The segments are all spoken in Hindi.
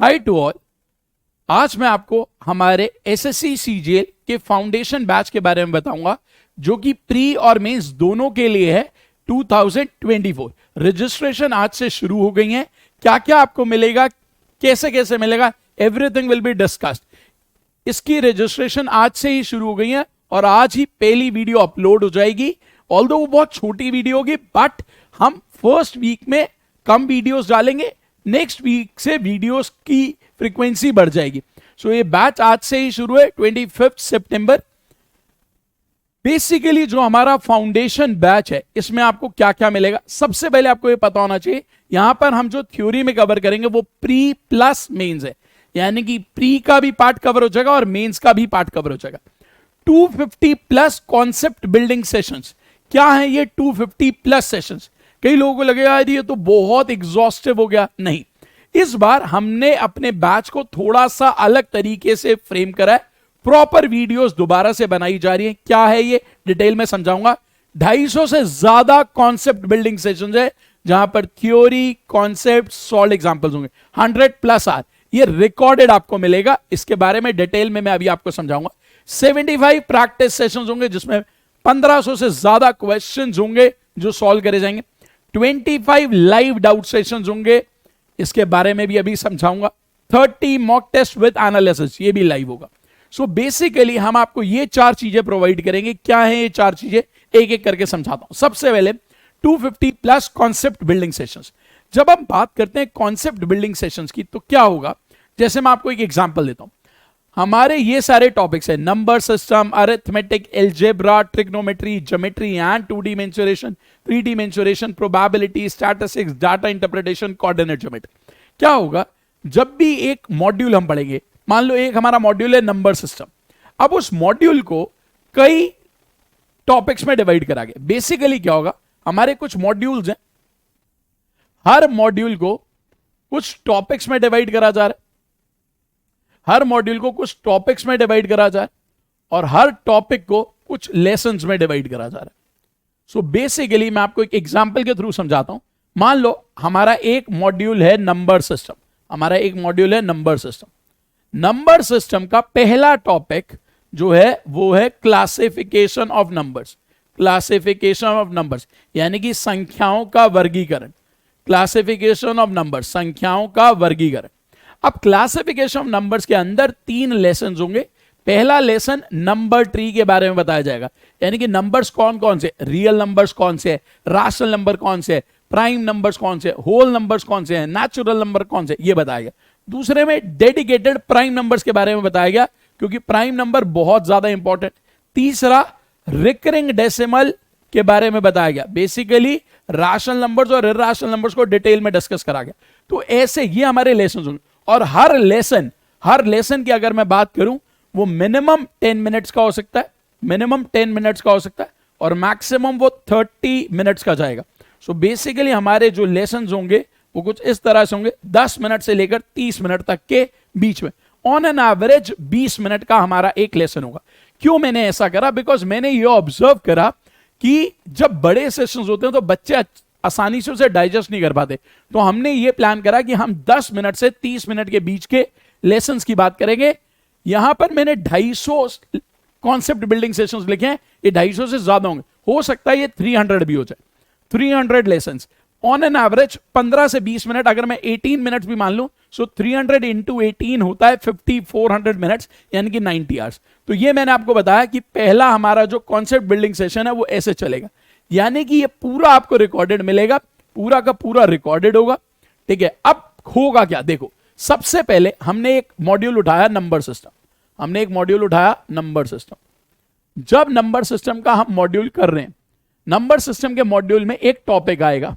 Hi to all. आज मैं आपको हमारे एसएससी सीजीएल के फाउंडेशन बैच के बारे में बताऊंगा जो कि प्री और मेंस दोनों के लिए है 2024। रजिस्ट्रेशन आज से शुरू हो गई है। क्या क्या आपको मिलेगा, कैसे कैसे मिलेगा, एवरीथिंग विल बी डिस्कस्ड। इसकी रजिस्ट्रेशन आज से ही शुरू हो गई है और आज ही पहली वीडियो अपलोड हो जाएगी। ऑल्दो वो बहुत छोटी वीडियो होगी बट हम फर्स्ट वीक में कम वीडियोस डालेंगे, नेक्स्ट वीक से वीडियोस की फ्रीक्वेंसी बढ़ जाएगी। सो ये बैच आज से ही शुरू है 25 सितंबर। बेसिकली जो हमारा फाउंडेशन बैच है इसमें आपको क्या क्या मिलेगा, सबसे पहले आपको ये पता होना चाहिए यहां पर हम जो थ्योरी में कवर करेंगे वो प्री प्लस मेंस है, यानी कि प्री का भी पार्ट कवर हो जाएगा और मेंस का भी पार्ट कवर हो जाएगा। 250 प्लस कॉन्सेप्ट बिल्डिंग सेशंस। क्या है ये 250 प्लस सेशंस? कई लोगों को लगेगा यार ये तो बहुत एग्जॉस्टिव हो गया। नहीं, इस बार हमने अपने बैच को थोड़ा सा अलग तरीके से फ्रेम करा है। प्रॉपर वीडियोस दोबारा से बनाई जा रही है। क्या है ये डिटेल में समझाऊंगा। 250 से ज्यादा कॉन्सेप्ट बिल्डिंग सेशंस है जहां पर थ्योरी, कॉन्सेप्ट, सॉल्व एग्जांपल्स होंगे। 100 प्लस आर ये रिकॉर्डेड आपको मिलेगा। इसके बारे में डिटेल में मैं अभी आपको समझाऊंगा। 75 प्रैक्टिस सेशंस होंगे जिसमें 1500 से ज्यादा क्वेश्चंस होंगे जो सॉल्व करे जाएंगे। 25 लाइव डाउट सेशंस होंगे, इसके बारे में भी अभी समझाऊंगा। 30 मॉक टेस्ट विद एनालिसिस, ये भी लाइव होगा। सो बेसिकली हम आपको ये चार चीजें प्रोवाइड करेंगे। क्या है ये चार चीजें, एक एक करके समझाता हूं। सबसे पहले 250 प्लस कॉन्सेप्ट बिल्डिंग सेशंस। जब हम बात करते हैं कॉन्सेप्ट बिल्डिंग सेशंस की तो क्या होगा, जैसे मैं आपको एक एग्जांपल देता हूं। हमारे ये सारे टॉपिक्स है number system, arithmetic, algebra, trigonometry, geometry and 2D mensuration, 3D mensuration, probability, statistics, data interpretation, coordinate geometry. क्या होगा जब भी एक मॉड्यूल हम पढ़ेंगे, मान लो एक हमारा मॉड्यूल है नंबर सिस्टम, अब उस मॉड्यूल को कई टॉपिक्स में डिवाइड करा गया। बेसिकली क्या होगा, हमारे कुछ मॉड्यूल्स हैं, हर मॉड्यूल को कुछ टॉपिक्स में डिवाइड करा जा रहा है, हर मॉड्यूल को कुछ टॉपिक्स में डिवाइड करा जा रहा है और हर टॉपिक को कुछ लेसन्स में डिवाइड करा जा रहा है। सो बेसिकली मैं आपको एक एग्जांपल के थ्रू समझाता हूं। मान लो हमारा एक मॉड्यूल है नंबर सिस्टम, हमारा एक मॉड्यूल है नंबर सिस्टम। नंबर सिस्टम का पहला टॉपिक जो है वो है classification of numbers. Classification of numbers यानी कि संख्याओं का वर्गीकरण। क्लासिफिकेशन ऑफ नंबर्स, संख्याओं का वर्गीकरण। अब क्लासिफिकेशन ऑफ नंबर्स के अंदर 3 लेसन होंगे। पहला लेसन नंबर ट्री के बारे में बताया जाएगा, यानी कि नंबर्स कौन कौन से, रियल नंबर्स कौन से है, राशनल नंबर कौन से है, प्राइम नंबर्स कौन से, होल नंबर्स कौन से हैं, नेचुरल नंबर कौन से, ये बताया गया। दूसरे में डेडिकेटेड प्राइम नंबर्स के बारे में बताया गया क्योंकि प्राइम नंबर बहुत ज्यादा इंपॉर्टेंट। तीसरा रिकरिंग डेसिमल के बारे में बताया गया। बेसिकली राशनल नंबर्स और इर्राशनल नंबर्स को डिटेल में डिस्कस करा गया। तो ऐसे ये हमारे लेसन होंगे और हर लेसन की अगर मैं बात करूं वो मिनिमम 10 मिनट्स का हो सकता है, मिनिमम 10 मिनट्स का हो सकता है और मैक्सिमम वो 30 मिनट्स का जाएगा। सो बेसिकली हमारे जो लेसन होंगे वो कुछ इस तरह से होंगे, 10 मिनट से लेकर 30 मिनट तक के बीच में। ऑन एन एवरेज 20 मिनट का हमारा एक लेसन होगा। क्यों मैंने ऐसा करा, बिकॉज मैंने ये ऑब्जर्व करा कि जब बड़े सेशंस होते हैं तो बच्चे आसानी से उसे डाइजेस्ट नहीं कर पाते। तो हमने ये प्लान करा कि हम 10 मिनट से 30 मिनट के बीच के लेसन्स की बात करेंगे। यहां पर मैंने 250 कॉन्सेप्ट बिल्डिंग सेशंस लिखे हैं, ये 250 से ज्यादा होंगे, हो सकता है ये 300 भी हो जाए। 300 लेसन्स ऑन एन एवरेज 15 से 20 मिनट, अगर मैं 18 मिनट्स भी मान लूं सो 300 इंटू 18 होता है 5400 मिनट्स, यानी कि 90 आवर्स। तो ये मैंने आपको बताया कि पहला हमारा जो कॉन्सेप्ट बिल्डिंग सेशन है वो ऐसे चलेगा, यानी कि ये पूरा आपको रिकॉर्डेड मिलेगा, पूरा का पूरा रिकॉर्डेड होगा। ठीक है, अब होगा क्या, देखो सबसे पहले हमने एक मॉड्यूल उठाया नंबर सिस्टम, हमने एक मॉड्यूल उठाया नंबर सिस्टम। जब नंबर सिस्टम का हम मॉड्यूल कर रहे हैं, नंबर सिस्टम के मॉड्यूल में एक टॉपिक आएगा,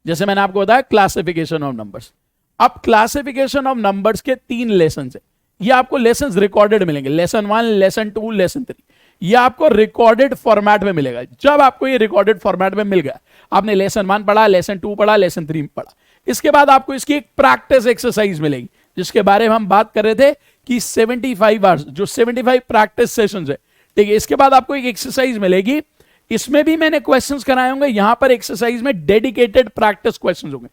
जैसे मैंने आपको बताया क्लासिफिकेशन ऑफ नंबर्स। अब क्लासिफिकेशन ऑफ नंबर्स के 3 लेसन है, ये आपको लेसन रिकॉर्डेड मिलेंगे, लेसन 1, लेसन 2, लेसन 3। ये आपको रिकॉर्डेड फॉर्मेट में मिलेगा। जब आपको ये रिकॉर्डेड फॉर्मेट में मिल गया, आपने लेसन 1 पढ़ा, लेसन 2 पढ़ा, लेसन 3 पढ़ा, इसके बाद आपको इसकी एक प्रैक्टिस एक्सरसाइज मिलेगी जिसके बारे में हम बात कर रहे थे कि 75 आवर्स, जो 75 प्रैक्टिस सेशंस है। ठीक है, इसके बाद आपको एक एक्सरसाइज मिलेगी, इसमें भी मैंने क्वेश्चंस कराए होंगे। यहां पर एक्सरसाइज में डेडिकेटेड प्रैक्टिस क्वेश्चंस होंगे।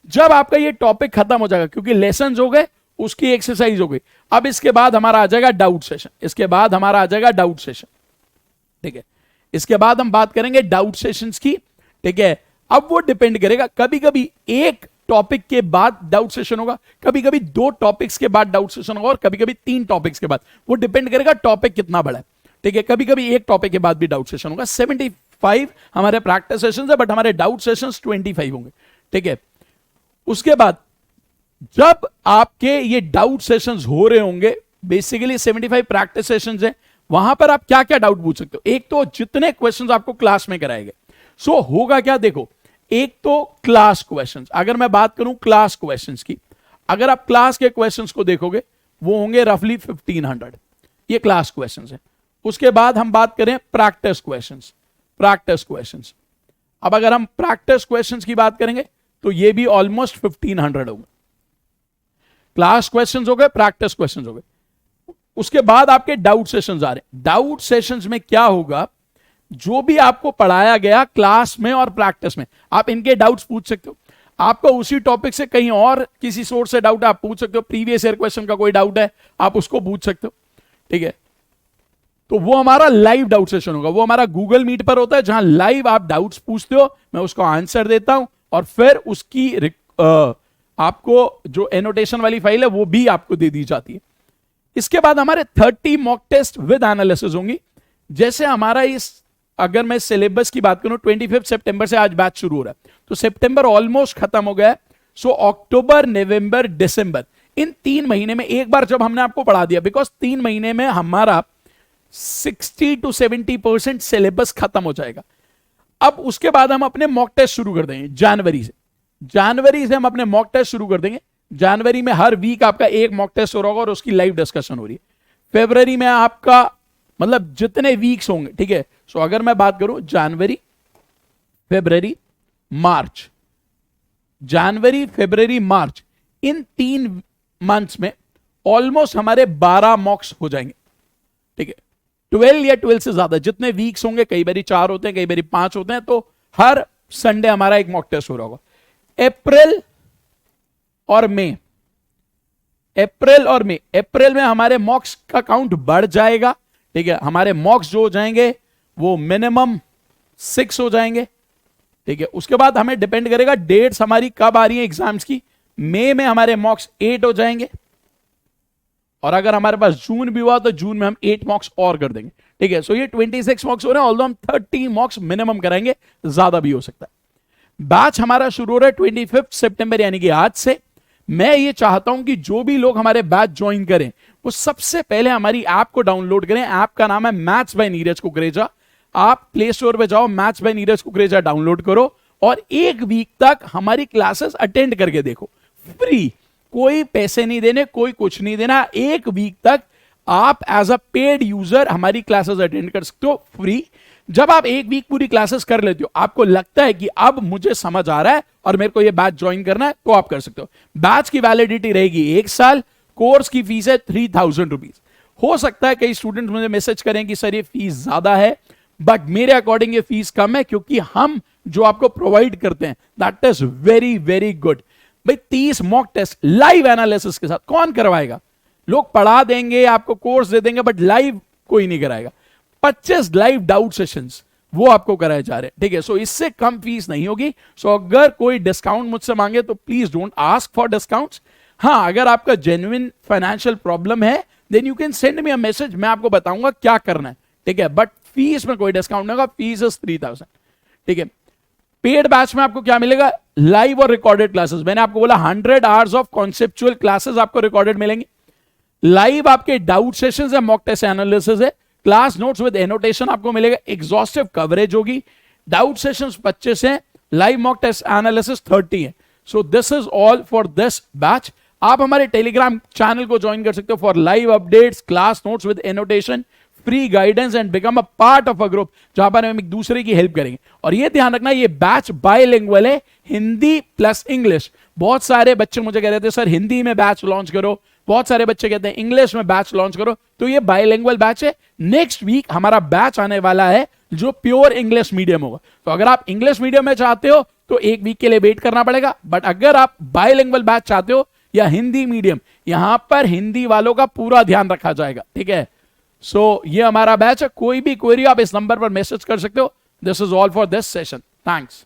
जब आपका ये टॉपिक खत्म हो जाएगा, क्योंकि लेसन्स हो गए उसकी एक्सरसाइज हो गई। अब इसके बाद हमारा आ जाएगा डाउट सेशन, इसके बाद हमारा आ जाएगा डाउट सेशन, ठीक है। इसके बाद हम बात करेंगे डाउट सेशंस की, ठीक है। अब वो डिपेंड करेगा, कभी कभी एक टॉपिक के बाद डाउट सेशन होगा, कभी कभी 2 टॉपिक्स के बाद डाउट सेशन होगा, और कभी कभी 3 टॉपिक्स के बाद, वो डिपेंड करेगा टॉपिक कितना बड़ा है, ठीक है। कभी कभी एक टॉपिक के बाद भी डाउट सेशन होगा। 75 हमारे प्रैक्टिस सेशंस है, बट हमारे डाउट सेशंस 25 होंगे, ठीक है। उसके बाद जब आपके ये डाउट सेशंस हो रहे होंगे, बेसिकली 75 प्रैक्टिस सेशंस है, वहां पर आप क्या क्या डाउट पूछ सकते हो। एक तो जितने क्वेश्चंस आपको क्लास में कराए गए, सो होगा क्या, देखो, एक तो क्लास क्वेश्चंस, अगर मैं बात करूं क्लास क्वेश्चंस की, अगर आप क्लास के क्वेश्चंस को देखोगे वो होंगे रफली 1500, ये क्लास क्वेश्चंस है। उसके बाद हम बात करें प्रैक्टिस क्वेश्चंस, प्रैक्टिस क्वेश्चंस, अब अगर हम प्रैक्टिस क्वेश्चंस की बात करेंगे तो ये भी ऑलमोस्ट 1500 होंगे। क्लास क्वेश्चंस हो गए, प्रैक्टिस क्वेश्चंस हो गए। उसके बाद आपके डाउट सेशंस आ रहे हैं। डाउट सेशंस में क्या होगा, जो भी आपको पढ़ाया गया क्लास में और प्रैक्टिस में, आप इनके डाउट्स पूछ सकते हो। आपको उसी टॉपिक से कहीं और किसी सोर्स से डाउट आप पूछ सकते हो, प्रीवियस ईयर क्वेश्चन का कोई डाउट है आप उसको पूछ सकते हो, ठीक है। तो वो हमारा लाइव डाउट सेशन होगा, वो हमारा गूगल मीट पर होता है, जहां लाइव आप डाउट्स पूछते हो, मैं उसको आंसर देता हूं, और फिर उसकी आपको जो एनोटेशन वाली फाइल है वो भी आपको दे दी जाती है। इसके बाद हमारे 30 मॉक टेस्ट विद एनालिसिस होंगी। जैसे हमारा इस, अगर मैं सिलेबस की बात करूं, 25 सितंबर से आज बैच शुरू हो रहा है, तो सितंबर ऑलमोस्ट खत्म हो गया है। सो अक्टूबर, नवंबर, दिसंबर, इन 3 महीने में एक बार जब हमने आपको पढ़ा दिया, बिकॉज 3 महीने में हमारा 60 to 70% सिलेबस खत्म हो जाएगा। अब उसके बाद हम अपने मॉक टेस्ट शुरू कर देंगे जनवरी से। जनवरी से हम अपने मॉक टेस्ट शुरू कर देंगे। जनवरी में हर वीक आपका एक मॉक टेस्ट हो रहा होगा और उसकी लाइव डिस्कशन हो रही है। फरवरी में आपका मतलब जितने वीक्स होंगे, ठीक है। सो अगर मैं बात करूं जनवरी, फरवरी, मार्च, जनवरी, फरवरी, मार्च, इन 3 मंथ्स में ऑलमोस्ट हमारे 12 मॉक्स हो जाएंगे, ठीक है। 12 या 12 से ज्यादा जितने वीक्स होंगे, कई बारी 4 होते हैं, कई बारी 5 होते हैं, तो हर संडे हमारा एक मॉक टेस्ट हो रहा होगा। अप्रैल और मई, अप्रैल और मई, अप्रैल में हमारे मॉक्स का काउंट बढ़ जाएगा, ठीक है। हमारे मॉक्स जो हो जाएंगे वो मिनिमम 6 हो जाएंगे, ठीक है। उसके बाद हमें डिपेंड करेगा डेट्स हमारी कब आ रही है एग्जाम्स की। मई में हमारे मॉक्स 8 हो जाएंगे, और अगर हमारे पास जून भी हुआ तो जून में हम 8 मॉक्स और कर देंगे, ठीक है। सो ये 26 मॉक्स हो रहे हैं, ऑल्दो हम 30 मॉक्स मिनिमम कराएंगे, ज्यादा भी हो सकता है। बैच हमारा शुरू हो रहा है 25 सितंबर, यानी कि आज से। मैं ये चाहता हूं कि जो भी लोग हमारे बैच ज्वाइन करें वो सबसे पहले हमारी ऐप को डाउनलोड करें। ऐप का नाम है मैथ्स बाय नीरज कुकरेजा। आप प्ले स्टोर पे जाओ, maths by Neeraj Kukreja download करो, और 1 वीक तक हमारी क्लासेस अटेंड करके देखो, फ्री, कोई पैसे नहीं देने, कोई कुछ नहीं देना। 1 वीक तक आप एज अ पेड यूजर हमारी क्लासेस अटेंड कर सकते हो फ्री। जब आप 1 वीक पूरी क्लासेस कर लेते हो, आपको लगता है कि अब मुझे समझ आ रहा है और मेरे को ये बैच ज्वाइन करना है, तो आप कर सकते हो। बैच की वैलिडिटी रहेगी 1 साल, कोर्स की फीस है 3000 रुपीज। हो सकता है कई स्टूडेंट मुझे मैसेज करें कि सर ये फीस ज्यादा है, बट मेरे अकॉर्डिंग ये फीस कम है, क्योंकि हम जो आपको प्रोवाइड करते हैं that is very very good. भाई 30 मॉक टेस्ट लाइव एनालिसिस के साथ कौन करवाएगा? लोग पढ़ा देंगे, आपको कोर्स दे देंगे, बट लाइव कोई नहीं कराएगा। 25 लाइव डाउट सेशंस वो आपको कराए जा रहे हैं, ठीक है। सो इससे कम फीस नहीं होगी। सो अगर कोई डिस्काउंट मुझसे मांगे तो please don't ask for discounts. हाँ, अगर आपका जेन्युइन फाइनेंशियल प्रॉब्लम है then you can send me a message, मैं आपको बताऊंगा क्या करना है, ठीक है। बट फीस में कोई डिस्काउंट नहीं होगा, फीस इज 3000, ठीक है। पेड बैच में आपको क्या मिलेगा? लाइव और रिकॉर्डेड क्लासेस। मैंने आपको बोला 100 आवर्स ऑफ कॉन्सेप्चुअल क्लासेस आपको रिकॉर्डेड मिलेंगे। लाइव आपके डाउट सेशंस है, मॉक टेस्ट एनालिसिस है, क्लास नोट्स विद एनोटेशन आपको मिलेगा, एग्जॉस्टिव कवरेज होगी। डाउट सेशंस 25 हैं, लाइव मॉक टेस्ट एनालिसिस 30 है। So this is all for this batch. आप हमारे टेलीग्राम चैनल को ज्वाइन कर सकते हो for live updates, class notes with annotation, free guidance and become a part of a group, जहां पर हम एक दूसरे की हेल्प करेंगे। और ये ध्यान रखना, ये बैच बायलिंगुअल है, हिंदी प्लस इंग्लिश। बहुत सारे बच्चे मुझे कह रहे थे सर हिंदी में बैच लॉन्च करो, बहुत सारे बच्चे कहते हैं इंग्लिश में बैच लॉन्च करो, तो ये बायलिंगुअल बैच है। नेक्स्ट वीक हमारा बैच आने वाला है जो प्योर इंग्लिश मीडियम होगा। तो अगर आप इंग्लिश मीडियम में चाहते हो तो 1 वीक के लिए वेट करना पड़ेगा, बट अगर आप बायलिंगुअल बैच चाहते हो या हिंदी मीडियम, यहां पर हिंदी वालों का पूरा ध्यान रखा जाएगा, ठीक है। सो ये हमारा बैच है, कोई भी क्वेरी आप इस नंबर पर मैसेज कर सकते हो। This is all for this session, thanks.